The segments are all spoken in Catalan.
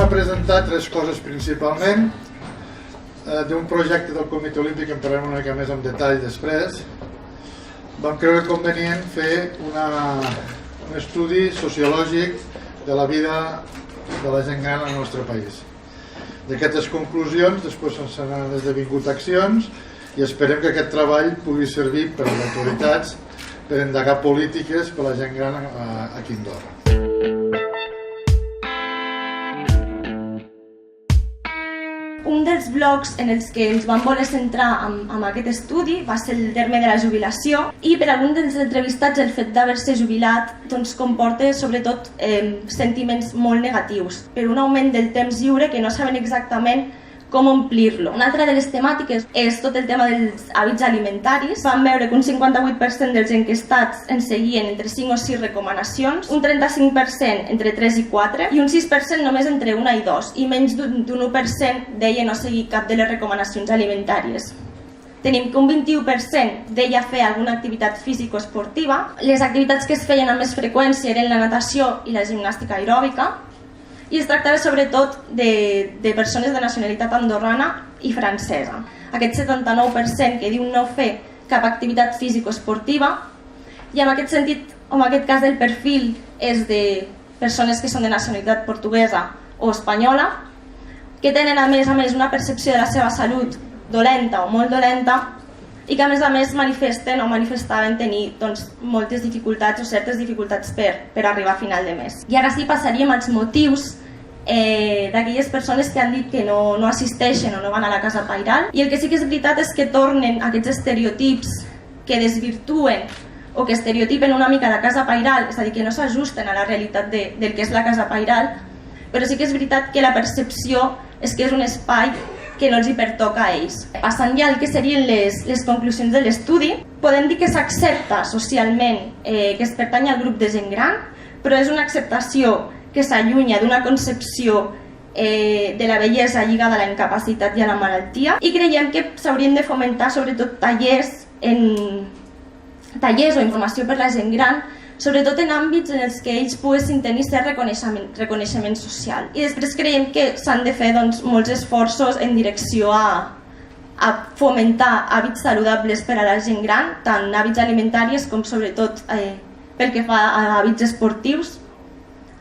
a presentar tres coses principalment. D'un projecte del Comitè Olímpic, en parlarem una mica més en detall després. Vam creure convenient fer un estudi sociològic de la vida de la gent gran al nostre país. D'aquestes conclusions després se n'han esdevingut accions i esperem que aquest treball pugui servir per a les autoritats per endegar polítiques per a la gent gran aquí a Andorra. Un dels blocs en els que ens vam voler centrar amb aquest estudi va ser el terme de la jubilació, i per a alguns dels entrevistats el fet d'haver-se jubilat comporta sobretot sentiments molt negatius per un augment del temps lliure que no saben exactament com omplir-lo. Una altra de les temàtiques és tot el tema dels hàbits alimentaris. Vam veure que un 58% dels enquestats en seguien entre 5 o 6 recomanacions, un 35% entre 3 i 4 i un 6% només entre 1 i 2, i menys d'un 1% deia no seguir cap de les recomanacions alimentàries. Tenim que un 21% deia fer alguna activitat físico-esportiva. Les activitats que es feien amb més freqüència eren la natació i la gimnàstica aeròbica, i es tractava sobretot de persones de nacionalitat andorrana i francesa. Aquest 79% que diu no fer cap activitat físico-esportiva, i en aquest sentit, en aquest cas el perfil és de persones que són de nacionalitat portuguesa o espanyola, que tenen a més una percepció de la seva salut dolenta o molt dolenta, i que a més manifesten o manifestaven tenir moltes dificultats o certes dificultats per arribar a final de mes. I ara sí passaríem als motius d'aquelles persones que han dit que no assisteixen o no van a la casa pairal. I el que sí que és veritat és que tornen aquests estereotips que desvirtuen o que estereotipen una mica la casa pairal, és a dir, que no s'ajusten a la realitat del que és la casa pairal, però sí que és veritat que la percepció és que és un espai que no els hi pertoca a ells. Passant ja al que serien les conclusions de l'estudi, podem dir que s'accepta socialment que es pertany al grup de gent gran, però és una acceptació que s'allunya d'una concepció de la bellesa lligada a la incapacitat i a la malaltia, i creiem que s'haurien de fomentar sobretot tallers o informació per la gent gran, sobretot en àmbits en els que ells poguessin tenir cert reconeixement social. I després creiem que s'han de fer molts esforços en direcció a fomentar hàbits saludables per a la gent gran, tant hàbits alimentaris com sobretot pel que fa a hàbits esportius,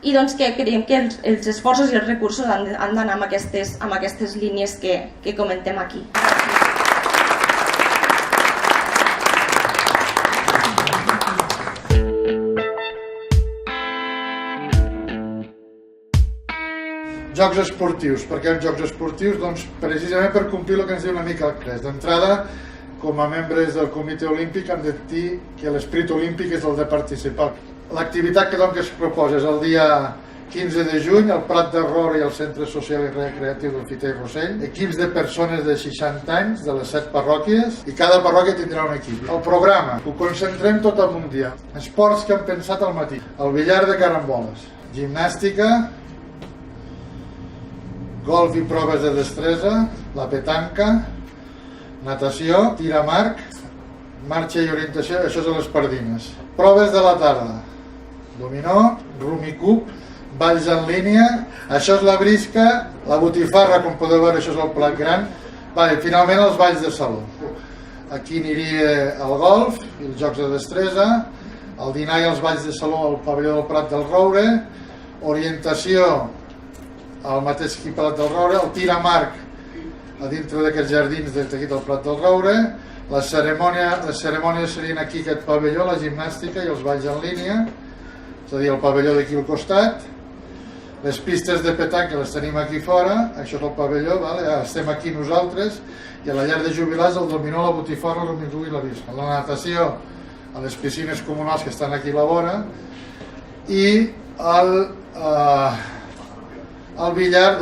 i que creiem que els esforços i els recursos han d'anar amb aquestes línies que comentem aquí. Jocs esportius. Per què Jocs esportius? Doncs precisament per complir el que ens diu una mica el CRES. D'entrada, com a membres del Comitè Olímpic hem de dir que l'esperit olímpic és el de participar. L'activitat que es proposa és el dia 15 de juny al Prat de Roure i al Centre Social i Recreatiu del Fiter i Rossell. Equips de persones de 60 anys de les 7 parròquies, i cada parròquia tindrà un equip. El programa ho concentrem tot en un dia. Esports que hem pensat al matí: el billar de caramboles, gimnàstica, golf i proves de destresa, la petanca, natació, tir amb arc, marxa i orientació, això és a les Pardines. Proves de la tarda: dominó, rumicub, balls en línia, això és la brisca, la botifarra, com podeu veure, això és el plat gran. Finalment els balls de saló. Aquí aniria el golf i els jocs de destresa, el dinar i els balls de saló al pavelló del Prat del Roure, orientació al mateix Prat del Roure, el tir amb arc a dintre d'aquests jardins d'aquí del Prat del Roure, les cerimònies serien aquí aquest pavelló, la gimnàstica i els balls en línia, és a dir, el pavelló d'aquí al costat. Les pistes de petanca les tenim aquí fora, això és el pavelló, estem aquí nosaltres, i a la llar de jubilats el dominó, la botifarra, el rumicub i la brisca. La natació a les piscines comunals que estan aquí a la vora, i el billar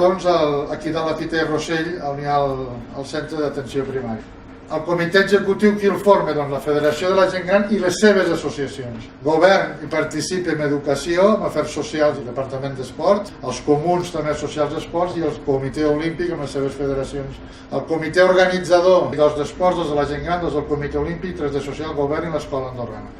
aquí de la Fiter i Rossell, on hi ha el centre d'atenció primària. El comitè executiu qui el forma? La Federació de la Gent Gran i les seves associacions. Govern hi participa en educació, en afers socials i departament d'esport, els comuns també socials d'esports, i el comitè olímpic amb les seves federacions. El comitè organitzador dels d'esports, dels de la gent gran, dels del comitè olímpic, tres de social, govern i l'escola andorrana.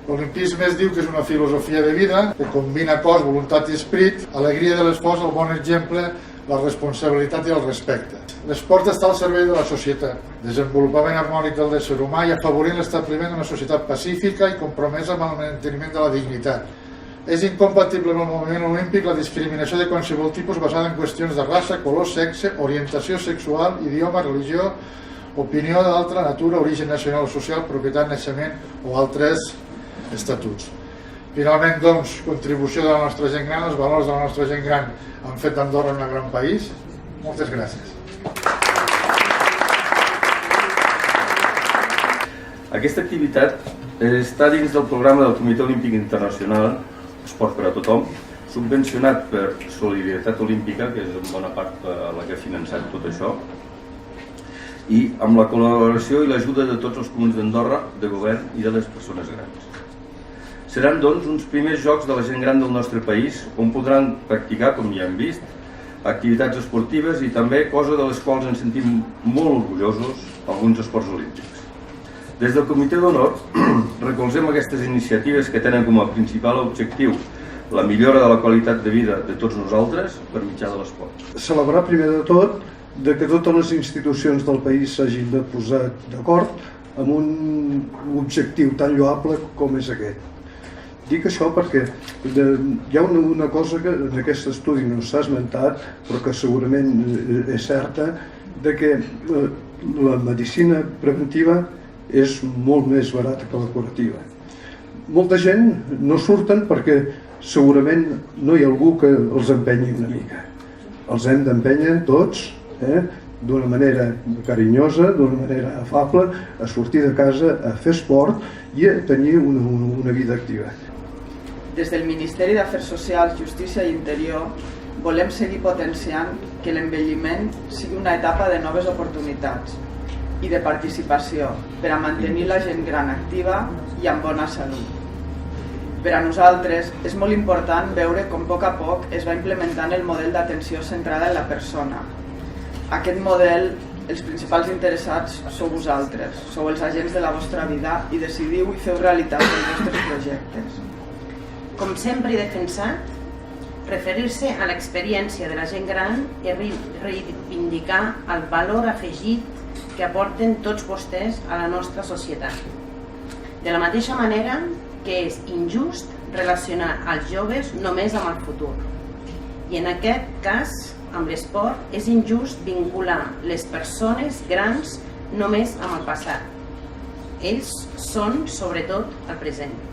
L'olimpisme es diu que és una filosofia de vida que combina cos, voluntat i esperit, alegria de l'esforç, el bon exemple la responsabilitat i el respecte. L'esport està al servei de la societat, desenvolupament harmònic del ésser humà i afavorint l'establiment d'una societat pacífica i compromesa amb el manteniment de la dignitat. És incompatible amb el moviment olímpic la discriminació de qualsevol tipus basada en qüestions de raça, color, sexe, orientació sexual, idioma, religió, opinió d'altra natura, origen nacional o social, propietat, naixement o altres estatuts. Finalment, doncs, contribució de la nostra gent gran, els valors de la nostra gent gran han fet d'Andorra un gran país. Moltes gràcies. Aquesta activitat està dins del programa del Comitè Olímpic Internacional Esport per a tothom, subvencionat per Solidaritat Olímpica, que és en bona part la que ha finançat tot això, i amb la col·laboració i l'ajuda de tots els comuns d'Andorra, de govern i de les persones grans. Seran, doncs, uns primers jocs de la gent gran del nostre país on podran practicar, com ja hem vist, activitats esportives i també, cosa de les quals ens sentim molt orgullosos, alguns esports olímpics. Des del Comitè d'Honor recolzem aquestes iniciatives que tenen com a principal objectiu la millora de la qualitat de vida de tots nosaltres per mitjà de l'esport. Celebrar primer de tot que totes les institucions del país s'hagin de posar d'acord amb un objectiu tan lloable com és aquest. Dic això perquè hi ha una cosa que en aquest estudi no s'ha esmentat, però que segurament és certa, de que la medicina preventiva és molt més barata que la curativa. Molta gent no surten perquè segurament no hi ha algú que els empenyi una mica. Els hem d'empènyer tots, d'una manera carinyosa, d'una manera afable, a sortir de casa, a fer esport i a tenir una vida activa. Des del Ministeri d'Afers Socials, Justícia i Interior volem seguir potenciant que l'envelliment sigui una etapa de noves oportunitats i de participació per a mantenir la gent gran activa i amb bona salut. Per a nosaltres és molt important veure com a poc es va implementant el model d'atenció centrada en la persona. Aquest model, els principals interessats sou vosaltres, sou els agents de la vostra vida i decidiu i feu realitat els vostres projectes. Com sempre he defensat, referir-se a l'experiència de la gent gran és reivindicar el valor afegit que aporten tots vostès a la nostra societat. De la mateixa manera que és injust relacionar els joves només amb el futur. I en aquest cas, amb l'esport, és injust vincular les persones grans només amb el passat. Ells són, sobretot, el present.